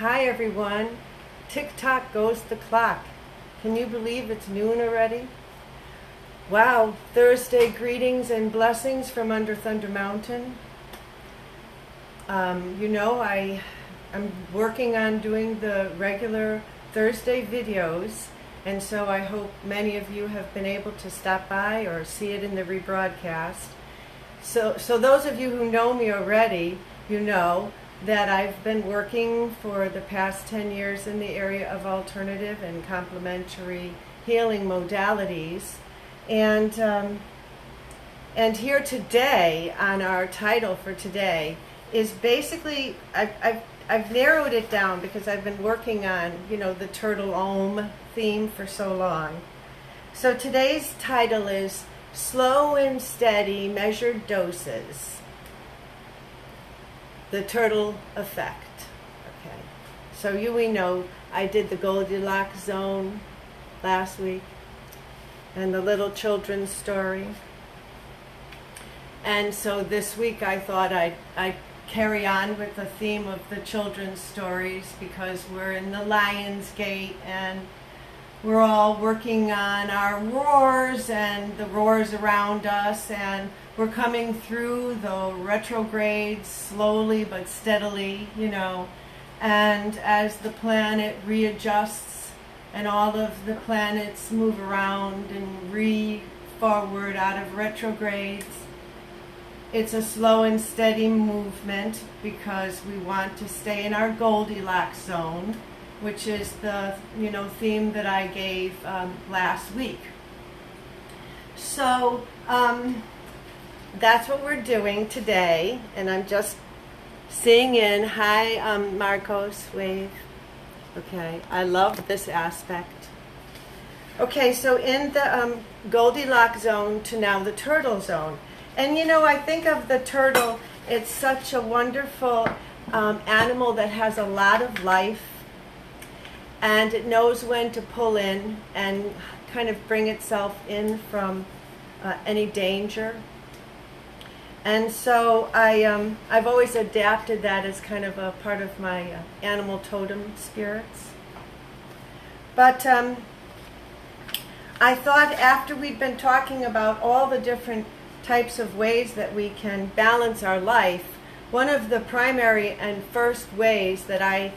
Hi everyone. Tick-tock goes the clock. Can you believe it's noon already? Wow, Thursday greetings and blessings from under Thunder Mountain. I'm working on doing the regular Thursday videos, and so I hope many of you have been able to stop by or see it in the rebroadcast. So those of you who know me already, you know that I've been working for the past 10 years in the area of alternative and complementary healing modalities. And here today, on our title for today, is basically, I've narrowed it down because I've been working on, the turtle ohm theme for so long. So today's title is Slow and Steady Measured Doses. The turtle effect. Okay. So we know I did the Goldilocks zone last week and the little children's story. And so this week I thought I'd carry on with the theme of the children's stories because we're in the Lion's Gate and we're all working on our roars and the roars around us, and we're coming through the retrogrades slowly but steadily, and as the planet readjusts and all of the planets move around and forward out of retrogrades, it's a slow and steady movement because we want to stay in our Goldilocks zone, which is the theme that I gave last week. So that's what we're doing today, and I'm just seeing in. Hi, Marcos, wave. Okay, I love this aspect. Okay, so in the Goldilocks zone to now the turtle zone. And I think of the turtle, it's such a wonderful animal that has a lot of life, and it knows when to pull in and kind of bring itself in from any danger. And so I've always adapted that as kind of a part of my animal totem spirits. But I thought after we'd been talking about all the different types of ways that we can balance our life, one of the primary and first ways that I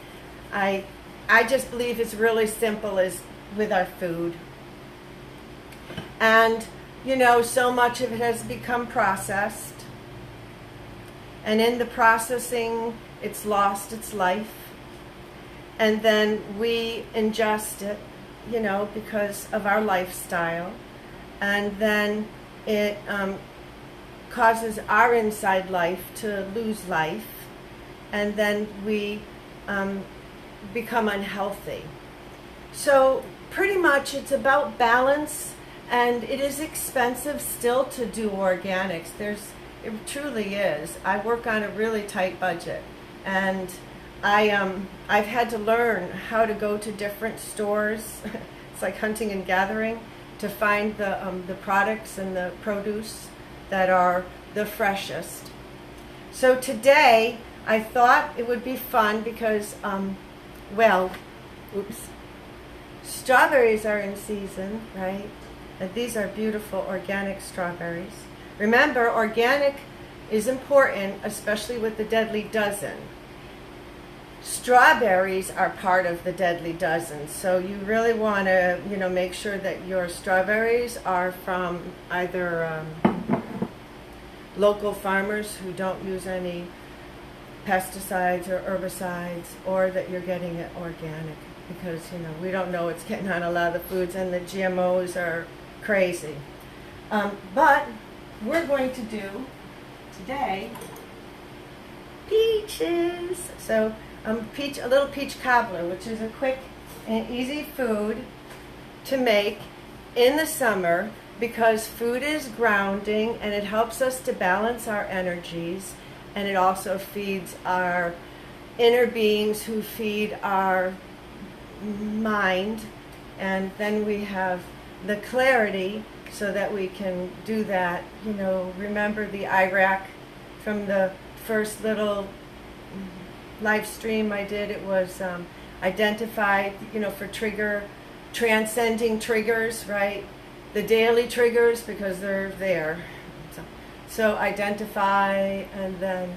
just believe is really simple is with our food. And, so much of it has become processed. And in the processing, it's lost its life. And then we ingest it, because of our lifestyle. And then it causes our inside life to lose life. And then we become unhealthy. So pretty much it's about balance, and it is expensive still to do organics. It truly is. I work on a really tight budget, and I've had to learn how to go to different stores. It's like hunting and gathering to find the products and the produce that are the freshest. So today I thought it would be fun because strawberries are in season, right? And these are beautiful organic strawberries. Remember, organic is important, especially with the Deadly Dozen. Strawberries are part of the Deadly Dozen, so you really want to, make sure that your strawberries are from either local farmers who don't use any pesticides or herbicides, or that you're getting it organic, because we don't know what's getting on a lot of the foods, and the GMOs are crazy. But we're going to do today peaches. So a little peach cobbler, which is a quick and easy food to make in the summer, because food is grounding and it helps us to balance our energies, and it also feeds our inner beings who feed our mind, and then we have the clarity so that we can do that. Remember the Iraq from the first little live stream I did, it was identify, for transcending triggers, right? The daily triggers, because they're there. So identify, and then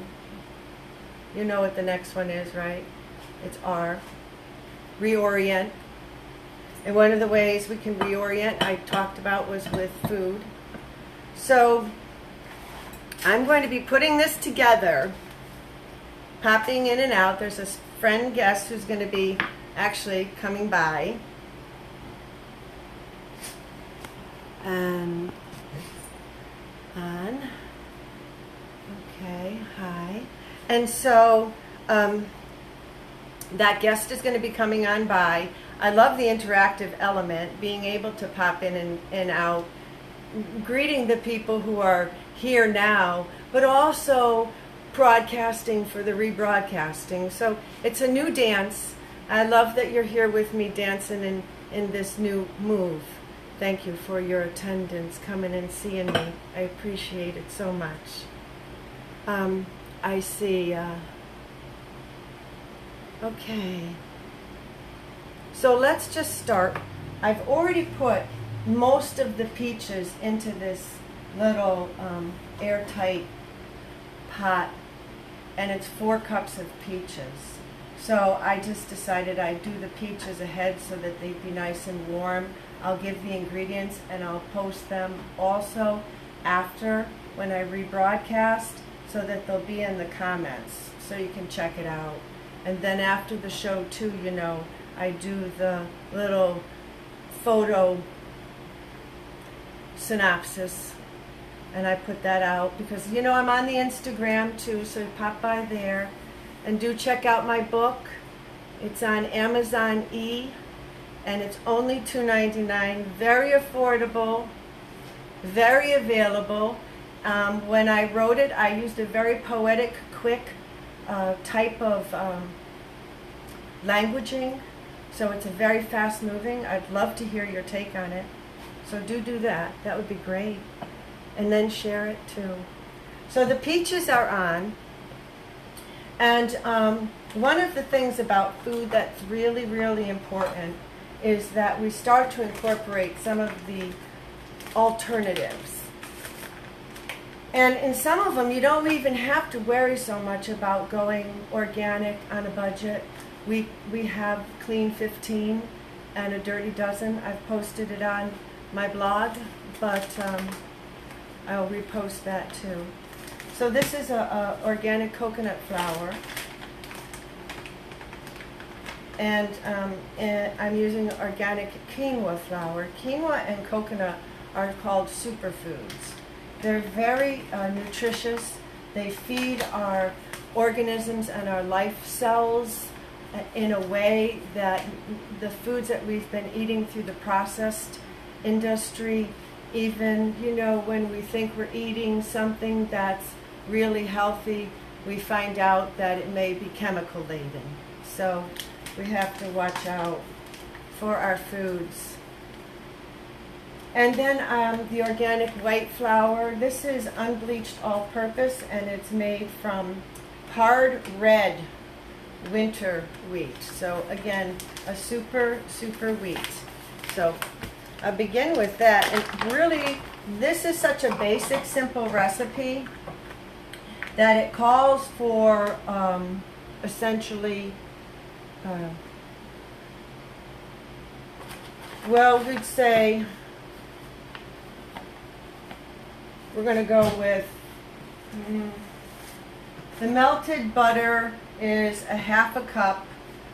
you know what the next one is, right? It's R. Reorient. And one of the ways we can reorient, I talked about, was with food. So I'm going to be putting this together, popping in and out. There's a friend guest who's going to be actually coming by. And on. Okay, hi. And so that guest is going to be coming on by. I love the interactive element, being able to pop in and out, greeting the people who are here now, but also broadcasting for the rebroadcasting. So it's a new dance. I love that you're here with me dancing in this new move. Thank you for your attendance, coming and seeing me. I appreciate it so much. I see. Okay. So let's just start. I've already put most of the peaches into this little airtight pot, and it's 4 cups of peaches. So I just decided I'd do the peaches ahead so that they'd be nice and warm. I'll give the ingredients and I'll post them also after when I rebroadcast, so that they'll be in the comments so you can check it out. And then after the show too, I do the little photo synopsis, and I put that out because I'm on the Instagram too, so pop by there and do check out my book. It's on Amazon and it's only $2.99. Very affordable, very available. When I wrote it, I used a very poetic, quick type of languaging. So it's a very fast moving. I'd love to hear your take on it. So do that. That would be great. And then share it too. So the peaches are on. And one of the things about food that's really, really important is that we start to incorporate some of the alternatives. And in some of them, you don't even have to worry so much about going organic on a budget. We have Clean 15 and a Dirty Dozen. I've posted it on my blog, but I'll repost that too. So this is a organic coconut flour, and I'm using organic quinoa flour. Quinoa and coconut are called superfoods. They're very nutritious. They feed our organisms and our life cells in a way that the foods that we've been eating through the processed industry, even, when we think we're eating something that's really healthy, we find out that it may be chemical laden. So we have to watch out for our foods. And then the organic white flour. This is unbleached all-purpose, and it's made from hard red winter wheat. So again, a super, super wheat. So I'll begin with that. And really, this is such a basic, simple recipe that it calls for essentially, we'd say, we're going to go with the melted butter is a 1/2 cup.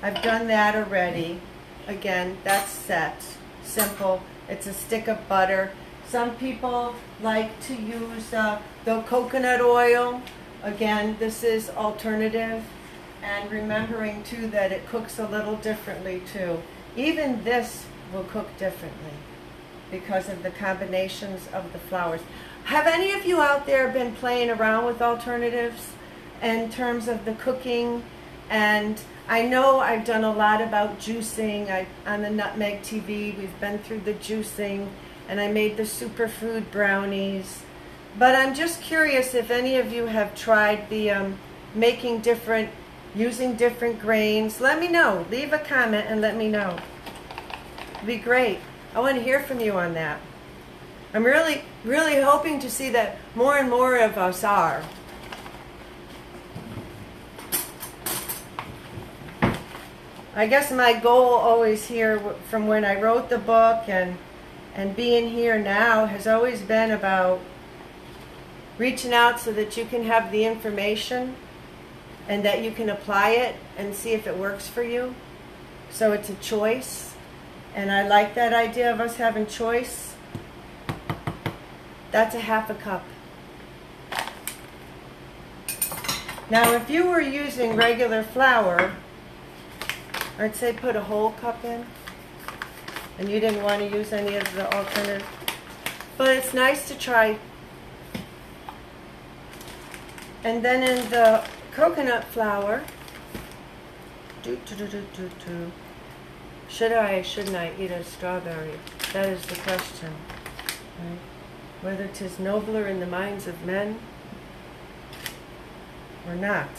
I've done that already. Again, that's set. Simple. It's a stick of butter. Some people like to use the coconut oil. Again, this is alternative. And remembering too that it cooks a little differently too. Even this will cook differently because of the combinations of the flours. Have any of you out there been playing around with alternatives in terms of the cooking? And I know I've done a lot about juicing. On the Nutmeg TV, we've been through the juicing, and I made the superfood brownies. But I'm just curious if any of you have tried the making different using different grains. Let me know. Leave a comment and let me know. It'd be great. I want to hear from you on that. I'm really, really hoping to see that more and more of us are. I guess my goal always here from when I wrote the book and being here now has always been about reaching out so that you can have the information and that you can apply it and see if it works for you. So it's a choice. And I like that idea of us having choice. That's a half a cup. Now if you were using regular flour, I'd say put a whole cup in. And you didn't want to use any of the alternative. But it's nice to try. And then in the coconut flour, should I or shouldn't I eat a strawberry? That is the question. Right? Whether 'tis nobler in the minds of men or not.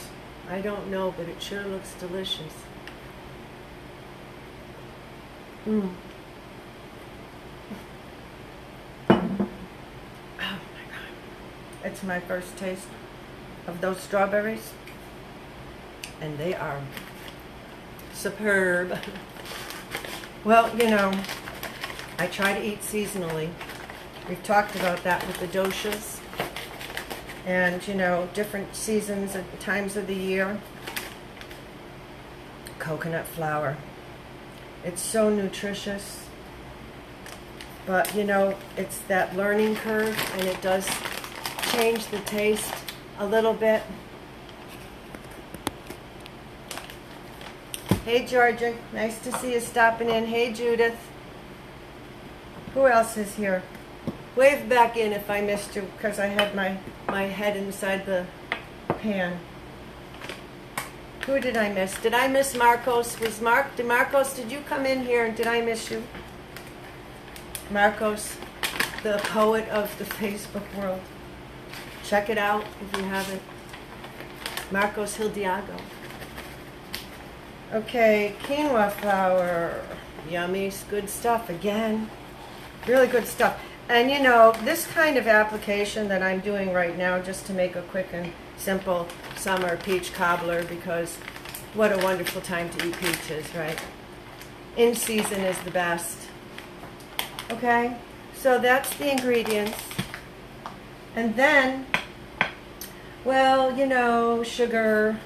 I don't know, but it sure looks delicious. Oh my God. It's my first taste of those strawberries. And they are superb. Well, you know, I try to eat seasonally. We've talked about that with the doshas. And, you know, different seasons and times of the year. Coconut flour. It's so nutritious. But, you know, it's that learning curve, and it does change the taste a little bit. Hey, Georgia. Nice to see you stopping in. Hey, Judith. Who else is here? Wave back in if I missed you, because I had my head inside the pan. Who did I miss? Did I miss Marcos? Marcos, did you come in here and did I miss you? Marcos, the poet of the Facebook world. Check it out if you haven't. Marcos Hildiago. Okay, quinoa flour. Yummy, good stuff again. Really good stuff. And you know, this kind of application that I'm doing right now, just to make a quick and simple summer peach cobbler, because what a wonderful time to eat peaches, right? In season is the best. Okay, so that's the ingredients. And then, well, you know, sugar.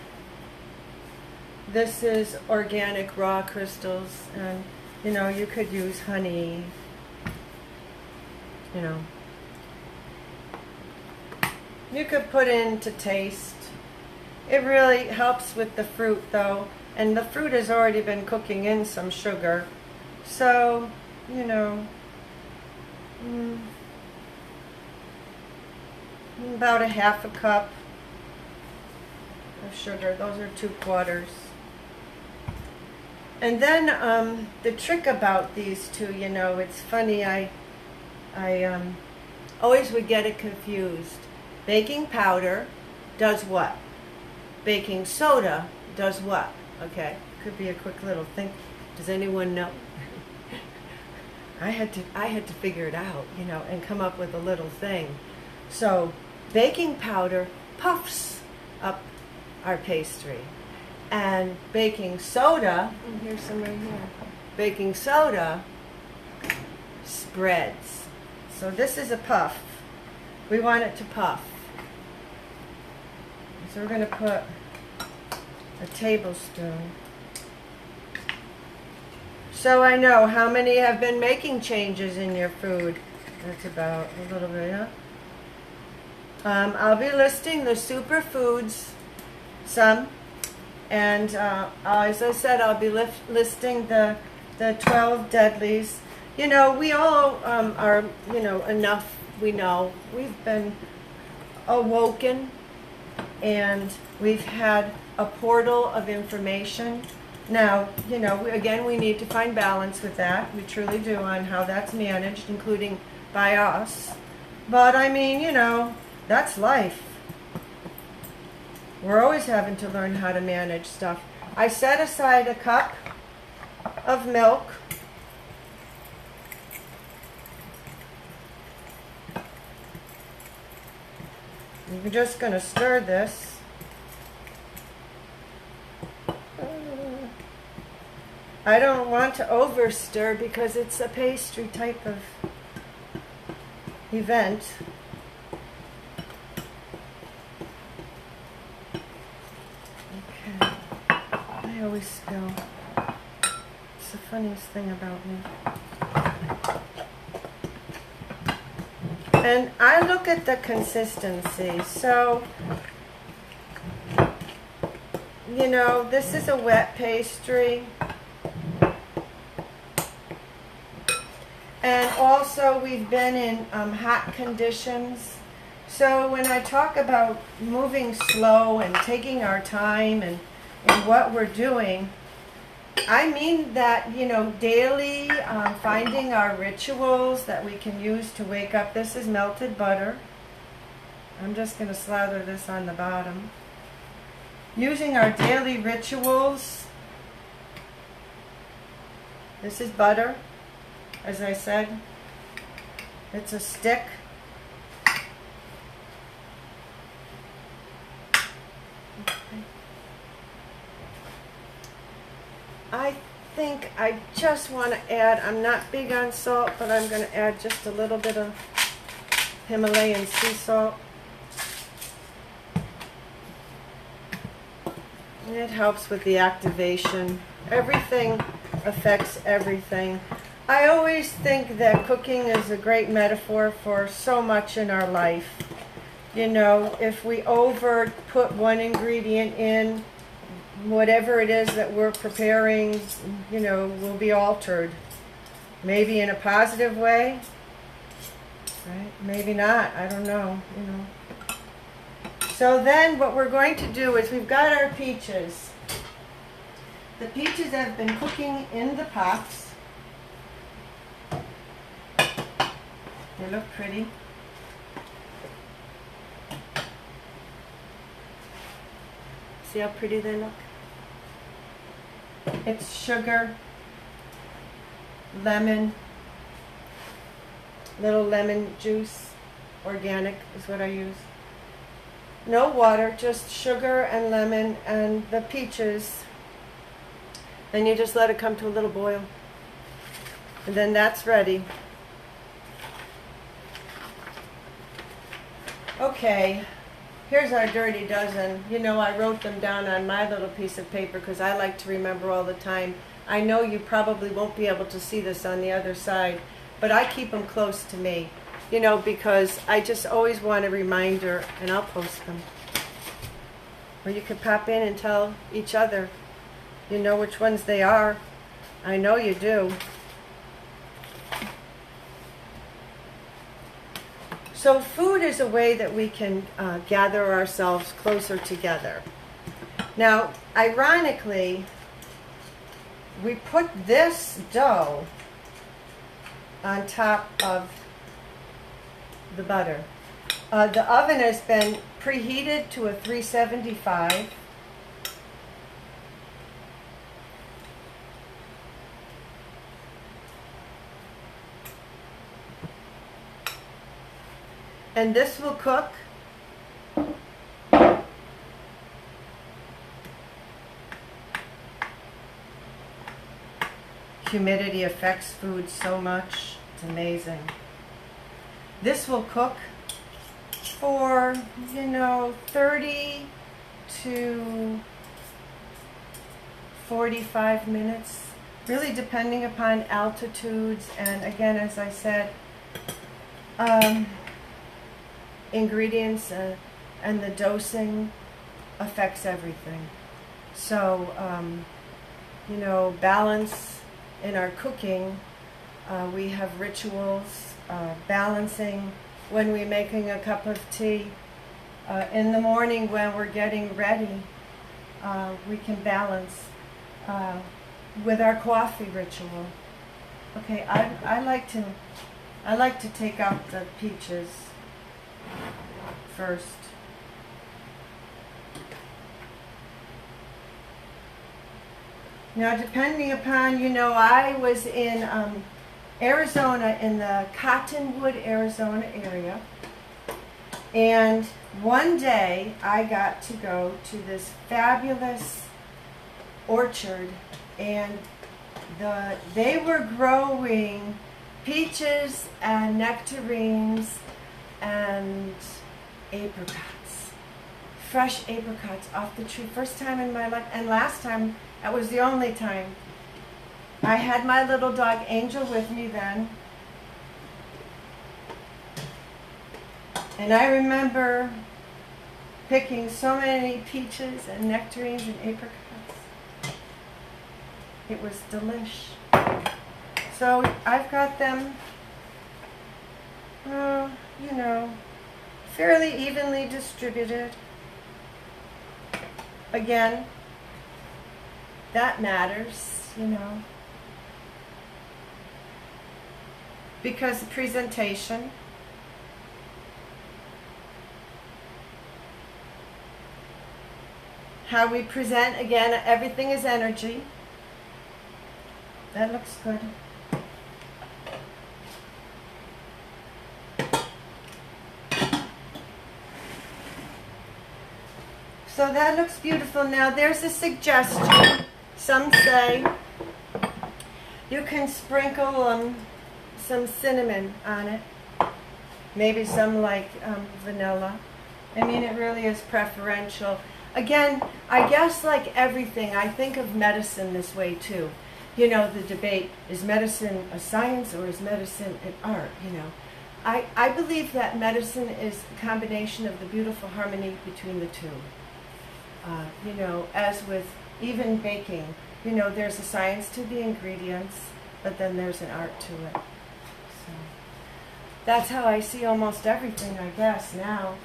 This is organic raw crystals, and you know, you could use honey, you know. You could put in to taste. It really helps with the fruit though, and the fruit has already been cooking in some sugar. So, you know, about a half a cup of sugar. Those are 2/4. And then the trick about these two, you know, it's funny, I always would get it confused. Baking powder does what? Baking soda does what? Okay, could be a quick little thing. Does anyone know? I had to figure it out, you know, and come up with a little thing. So baking powder puffs up our pastry. And baking soda, and here's some right here, baking soda spreads. So this is a puff. We want it to puff. So we're going to put a tablespoon. So I know how many have been making changes in your food. That's about a little bit, yeah? I'll be listing the superfoods, some. And as I said, I'll be listing the 12 deadlies. You know, we all are, you know, enough, we know. We've been awoken, and we've had a portal of information. Now, you know, again, we need to find balance with that. We truly do, on how that's managed, including by us. But, I mean, you know, that's life. We're always having to learn how to manage stuff. I set aside a cup of milk. I'm just going to stir this. I don't want to over stir because it's a pastry type of event. Okay. I always spill. It's the funniest thing about me. And I look at the consistency. So, you know, this is a wet pastry. And also we've been in hot conditions. So when I talk about moving slow and taking our time and what we're doing, I mean that, you know, daily finding our rituals that we can use to wake up. This is melted butter. I'm just going to slather this on the bottom. Using our daily rituals. This is butter. As I said, it's a stick. Okay. I think I just want to add, I'm not big on salt, but I'm going to add just a little bit of Himalayan sea salt. And it helps with the activation. Everything affects everything. I always think that cooking is a great metaphor for so much in our life. You know, if we over put one ingredient in, whatever it is that we're preparing, you know, will be altered. Maybe in a positive way, right? Maybe not, I don't know, you know. So then what we're going to do is we've got our peaches. The peaches have been cooking in the pots. They look pretty. See how pretty they look? It's sugar, lemon, little lemon juice, organic is what I use. No water, just sugar and lemon and the peaches. Then you just let it come to a little boil. And then that's ready. Okay, here's our dirty dozen. You know, I wrote them down on my little piece of paper because I like to remember all the time. I know you probably won't be able to see this on the other side, but I keep them close to me, you know, because I just always want a reminder, and I'll post them. Or you could pop in and tell each other, you know which ones they are. I know you do. So food is a way that we can gather ourselves closer together. Now, ironically, we put this dough on top of the butter. The oven has been preheated to a 375. And this will cook humidity affects food so much. It's amazing. This will cook for, you know, 30 to 45 minutes, really depending upon altitudes and, again, as I said, ingredients and the dosing affects everything. So, you know, balance in our cooking. We have rituals, balancing when we're making a cup of tea. In the morning when we're getting ready, we can balance with our coffee ritual. Okay, I like to take out the peaches first. Now, depending upon, I was in Arizona, in the Cottonwood, Arizona area. And one day I got to go to this fabulous orchard, and they were growing peaches and nectarines and apricots, fresh apricots off the tree. First time in my life, and last time, that was the only time. I had my little dog Angel with me then. And I remember picking so many peaches and nectarines and apricots. It was delish. So I've got them, fairly evenly distributed. Again, that matters, because the presentation. How we present, again, everything is energy. That looks good. So that looks beautiful. Now there's a suggestion. Some say you can sprinkle some cinnamon on it. Maybe some vanilla. I mean, it really is preferential. Again, I guess like everything, I think of medicine this way too. The debate, is medicine a science or is medicine an art, I believe that medicine is a combination of the beautiful harmony between the two. As with even baking, there's a science to the ingredients, but then there's an art to it. So that's how I see almost everything, I guess, now.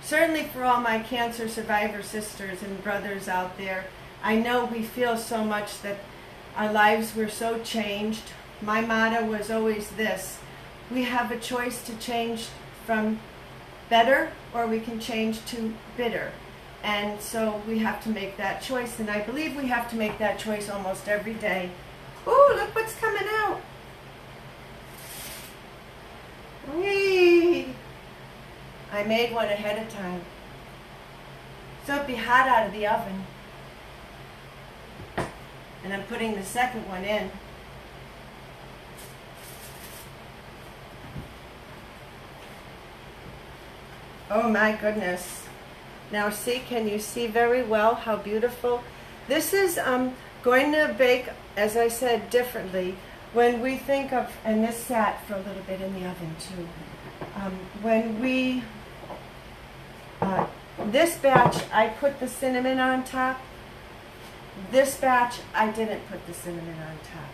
Certainly for all my cancer survivor sisters and brothers out there, I know we feel so much that our lives were so changed. My motto was always this: we have a choice to change from better or we can change to bitter. And so we have to make that choice, and I believe we have to make that choice almost every day. Ooh, look what's coming out. Whee! I made one ahead of time, so it'd be hot out of the oven. And I'm putting the second one in. Oh my goodness. Now see, can you see very well how beautiful? This is going to bake, as I said, differently. When we think of, and this sat for a little bit in the oven too. This batch, I put the cinnamon on top. This batch, I didn't put the cinnamon on top.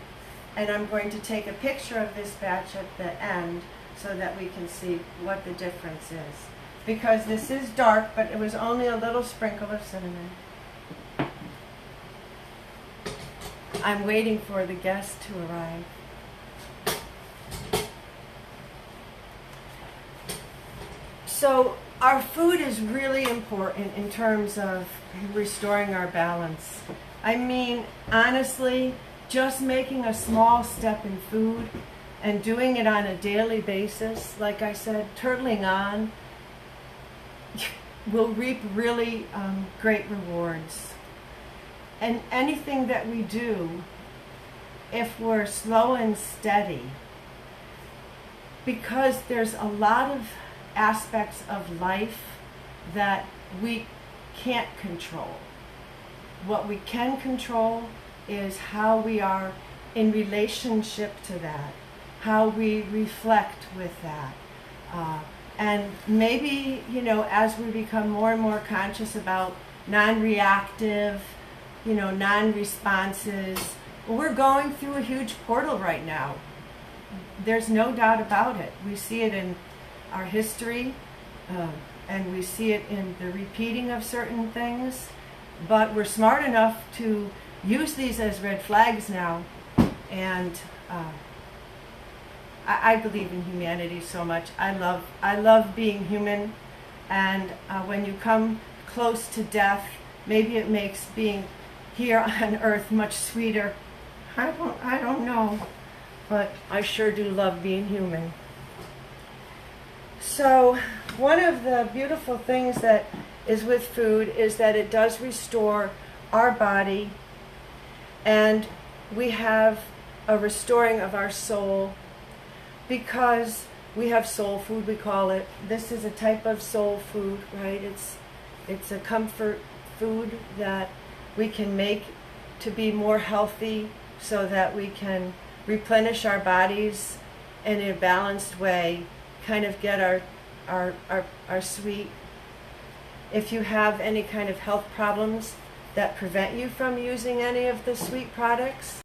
And I'm going to take a picture of this batch at the end so that we can see what the difference is. Because this is dark, but it was only a little sprinkle of cinnamon. I'm waiting for the guest to arrive. So our food is really important in terms of restoring our balance. I mean, honestly, just making a small step in food and doing it on a daily basis, like I said, turtling on, will reap really great rewards. And anything that we do, if we're slow and steady, because there's a lot of aspects of life that we can't control. What we can control is how we are in relationship to that, how we reflect with that. And maybe, as we become more and more conscious about non-reactive, non-responses, we're going through a huge portal right now. There's no doubt about it. We see it in our history, and we see it in the repeating of certain things, but we're smart enough to use these as red flags now, and I believe in humanity so much. I love being human, and when you come close to death, Maybe it makes being here on earth much sweeter. I don't know, but I sure do love being human. So one of the beautiful things that is with food is that it does restore our body, and we have a restoring of our soul, because we have soul food, we call it. This is a type of soul food, right? It's a comfort food that we can make to be more healthy, so that we can replenish our bodies in a balanced way, kind of get our sweet. If you have any kind of health problems that prevent you from using any of the sweet products,